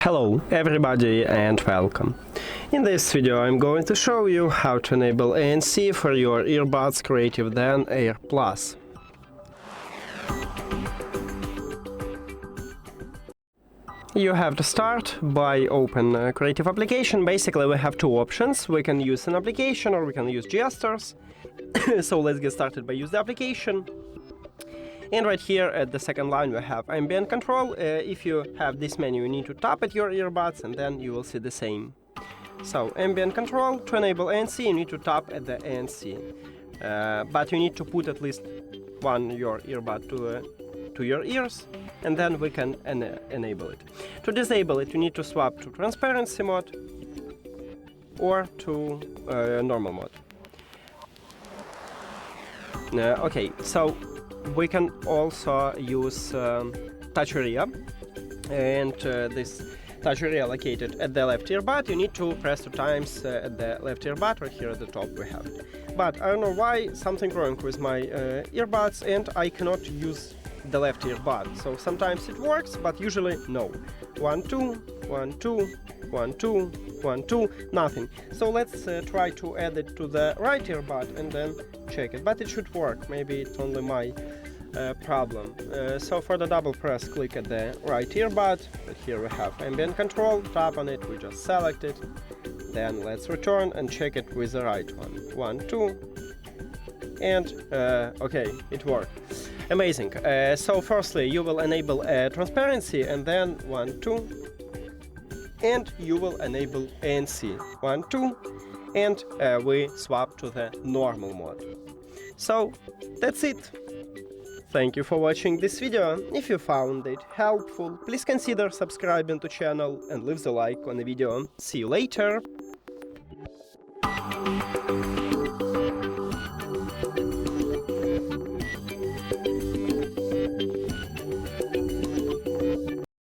Hello everybody and welcome. In this video I'm going to show you how to enable ANC for your Earbuds CREATIVE Zen Air Plus. You have to start by open a Creative application. Basically we have two options. We can use an application or we can use gestures. So let's get started by use the application. And right here at the second line we have ambient control. If you have this menu, you need to tap at your earbuds and then you will see the same. So ambient control, to enable ANC you need to tap at the ANC. But you need to put at least your earbud to your ears and then we can enable it. To disable it you need to swap to transparency mode or to normal mode. Okay, so we can also use touch area, and this touch area located at the left earbud. You need to press 2 times at the left earbud. Right here at the top we have it. But I don't know why, something wrong with my earbuds and I cannot use the left earbud. So sometimes it works, but usually no. 1 2 1 2 1 2 1 2, nothing. So let's try to add it to the right earbud and then check it. But it should work. Maybe it's only my problem. So for the double press, click at the right earbud. Here we have ambient control. Tap on it. We just select it. Then let's return and check it with the right one. 1 2. And okay, it worked. Amazing. So firstly you will enable transparency and then 1 2. And you will enable ANC 1 2 and we swap to the normal mode. So that's it. Thank you for watching this video. If you found it helpful, please consider subscribing to channel and leave the like on the video. See you later.